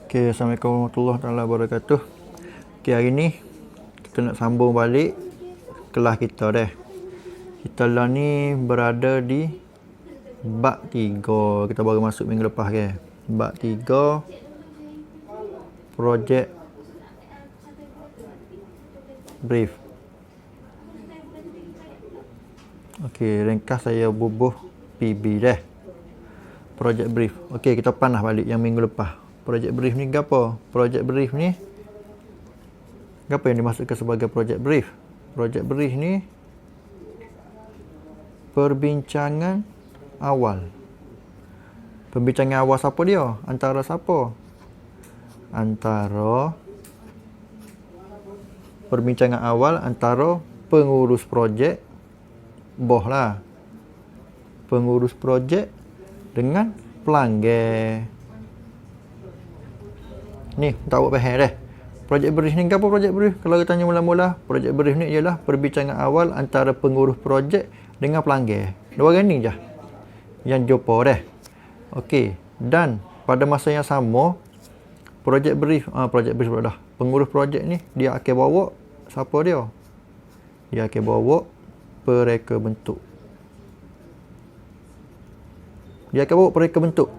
Okay, Assalamualaikum warahmatullahi wabarakatuh. Okay, hari ni kita nak sambung balik kelas kita dah. Kita lah ni berada di bab 3. Kita baru masuk minggu lepas ke. Bab 3 project brief. Okay, ringkas saya bubuh PB dah. Project brief. Okay, kita panah balik yang minggu lepas. Project brief ni apa? Project brief ni apa yang dimaksudkan sebagai project brief? Project brief ni perbincangan awal. Perbincangan awal siapa dia? Antara siapa? Antara perbincangan awal antara pengurus projek, boh lah. Pengurus projek dengan pelanggan. Ni, tak buat faham dah. Project brief ni apa project brief? Kalau kita tanya mula-mula, project brief ni ialah perbincangan awal antara pengurus projek dengan pelanggan. Dua orang ni je yang jumpa dah. Okey, dan pada masa yang sama project brief pula dah. Pengurus projek ni dia akan bawa siapa dia? Dia akan bawa pereka bentuk. Dia akan bawa pereka bentuk.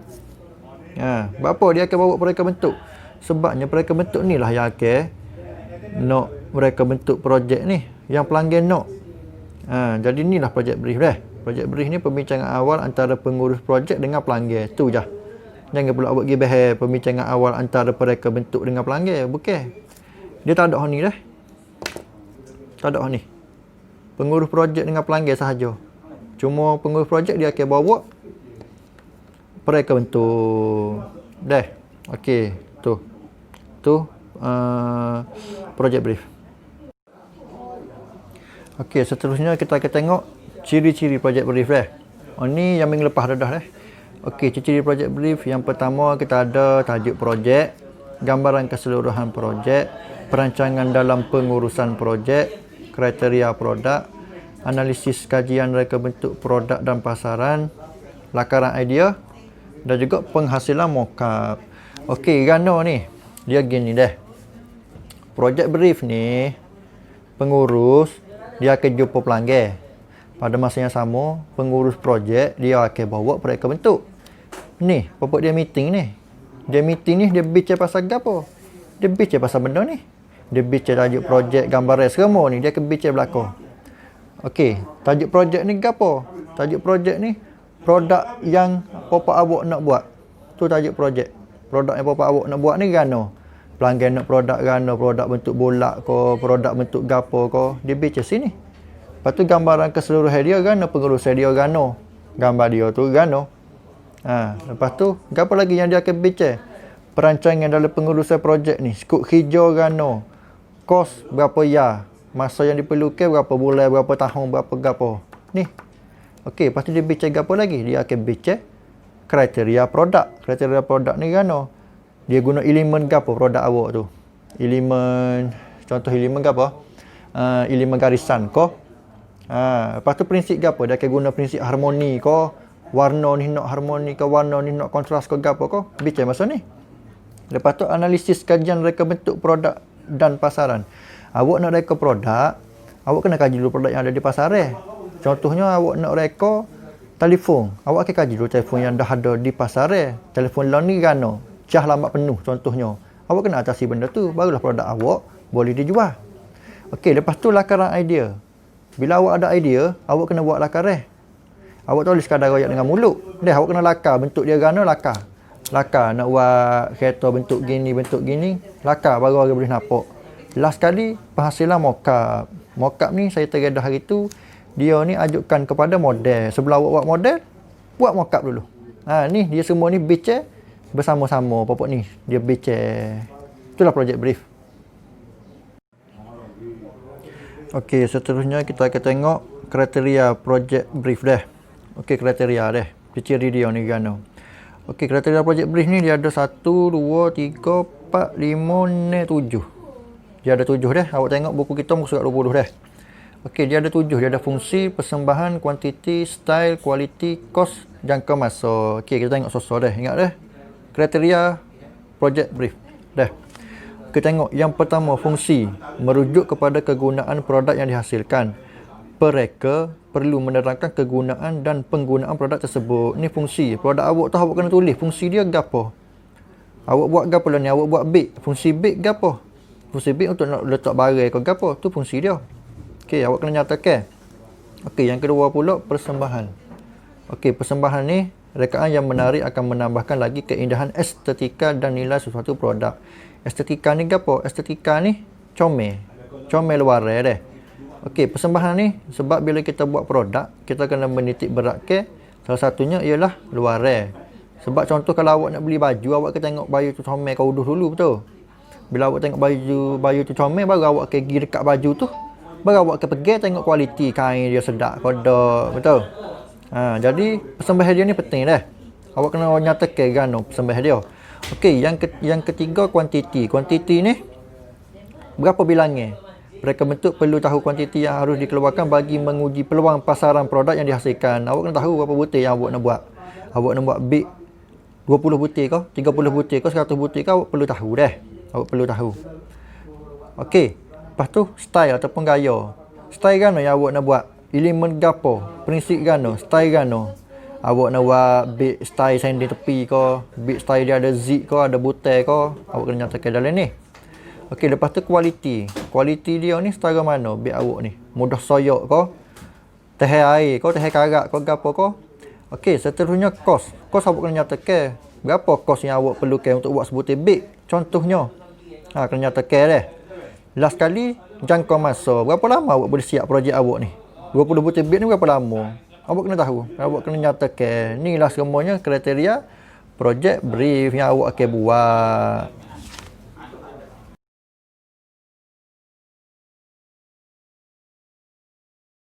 Berapa dia akan bawa pereka bentuk? Sebabnya pereka bentuk ni lah yang akan nak mereka bentuk projek ni, yang pelanggan nak. Jadi ni lah project brief dah. Project brief ni perbincangan awal antara pengurus projek dengan pelanggan. Tu je. Jangan pula buat gibah perbincangan awal antara pereka bentuk dengan pelanggan. Bukan. Dia tak ada ni dah. Tak ada ni. Pengurus projek dengan pelanggan sahaja. Cuma pengurus projek dia akan bawa pereka bentuk. Dah. Okey, tu project brief. Okey, seterusnya kita akan tengok ciri-ciri project brief dah. Ni yang minggu lepas dah dah. Okey, ciri-ciri project brief yang pertama kita ada tajuk projek, gambaran keseluruhan projek, perancangan dalam pengurusan projek, kriteria produk, analisis kajian reka bentuk produk dan pasaran, lakaran idea dan juga penghasilan mockup. Okey, Gano ni dia gini dah. Project brief ni pengurus dia akan jumpa pelanggan. Pada masa yang sama, pengurus projek dia akan bawa pereka bentuk. Ni, pokok dia meeting ni. Dia meeting ni dia bincang pasal apa? Dia bincang pasal benda ni. Dia bincang tajuk projek, gambaran semua ni dia akan bincang belakang. Okey, tajuk projek ni apa? Tajuk projek ni produk yang papa awak nak buat. Tu tajuk projek. Produk yang papa awak nak buat ni gano. Pelanggan nak produk gano, produk bentuk bolak ke, produk bentuk gapo ke, dia bincang sini. Lepas tu gambaran keseluruhan dia gano, pengurusan dia gano. Gambar dia tu gano. Lepas tu, apa lagi yang dia akan bincang? Perancangan dalam pengurusan projek ni. Skop hijau gano. Kos berapa ya. Masa yang diperlukan berapa bulan, berapa tahun, berapa gapo. Ni. Okey, lepas tu dia bincang apa lagi? Dia akan bincang kriteria produk. Kriteria produk ni gano. Dia guna elemen gapo produk awak tu. Elemen, contoh elemen gapo? Elemen garisan ko. Lepas tu prinsip gapo? Dia akan guna prinsip harmoni ko. Warna ni nak harmoni ke, warna ni nak kontras ke gapo ko. Bincang masa ni. Lepas tu analisis kajian reka bentuk produk dan pasaran. Awak nak reka produk, awak kena kaji dulu produk yang ada di pasaran. Contohnya awak nak reka telefon, awak akan kaji dulu telefon yang dah ada di pasaran. Telefon lah ni gano, cah lambat penuh contohnya. Awak kena atasi benda tu, barulah produk awak boleh dijual. Okey, lepas tu lakaran idea. Bila awak ada idea, awak kena buat lakaran. Awak tak boleh sekadar royak dengan mulut. Awak kena lakar, bentuk dia gano lakar. Lakar, nak buat kereta bentuk gini, lakar baru orang boleh nampak. Last kali, penghasilan mockup. Mockup ni saya tergedah hari tu, dia ni ajukan kepada model. Sebelum awak buat model, buat mockup dulu. Ni dia semua ni bincang bersama-sama pokok ni. Dia bincang. Itulah project brief. Okey, seterusnya kita akan tengok kriteria project brief dah. Okey, kriteria dah. Ciri dia ni gano. Okey, kriteria project brief ni dia ada 1, 2, 3, 4, 5, 6, 7. Dia ada 7 dah. Awak tengok buku kita muka surat 20 dah. Okey, dia ada 7. Dia ada fungsi, persembahan, kuantiti, style, kualiti, kos, jangka masa. Okey, kita tengok sosok dah. Ingat dah. Kriteria project brief. Dah. Kita tengok yang pertama, fungsi, merujuk kepada kegunaan produk yang dihasilkan. Pereka perlu menerangkan kegunaan dan penggunaan produk tersebut. Ni fungsi. Produk awak tu awak kena tulis fungsi dia gapo. Awak buat gapo lah ni? Awak buat bake. Fungsi bake gapo? Fungsi bake untuk nak letak barang ke gapo? Tu fungsi dia. Okey, awak kena nyatakan. Okey, yang kedua pula persembahan. Okey, persembahan ni rekaan yang menarik akan menambahkan lagi keindahan estetika dan nilai sesuatu produk. Estetika ni gapo? Estetika ni comel. Comel luar deh. Okey, persembahan ni sebab bila kita buat produk, kita kena menitik beratkan salah satunya ialah luar. Sebab contoh kalau awak nak beli baju, awak kena tengok baju tu comel kau uduh dulu, betul? Bila awak tengok baju tu comel, baru awak akan pergi dekat baju tu. Baru awak akan pergi tengok kualiti kain dia sedap, kodok, betul? Jadi persembahan dia ni penting dah. Awak kena nyatakan gano persembahan dia. Okey, yang ketiga kuantiti. Kuantiti ni berapa bilangnya? Mereka bentuk perlu tahu kuantiti yang harus dikeluarkan bagi menguji peluang pasaran produk yang dihasilkan. Awak kena tahu berapa butir yang awak nak buat. Awak nak buat big 20 butir ke, 30 butir ke, 100 butir ke, awak perlu tahu dah. Awak perlu tahu. Okey, lepas tu style ataupun gaya. Style gano yang awak nak buat? Elemen gapo? Prinsip gano? Style gano? Awak nak buat big style sanding tepi ke, big style dia ada zip ke, ada butir ke, awak kena nyatakan dalam ni. Okey, lepas tu kualiti. Kualiti dia ni setara mana biar awak ni? Mudah soyok ke? Teh air ke? Teh karat ke? Gapo ke? Okey, seterusnya kos. Kos awak kena nyatakan. Berapa kos yang awak perlukan untuk buat sebutir beg? Contohnya. Kena nyatakan dah. Last kali, jangka masa. Berapa lama awak boleh siap projek awak ni? 20 butir beg ni berapa lama? Awak kena tahu. Awak kena nyatakan. Inilah semuanya kriteria projek brief yang awak akan buat.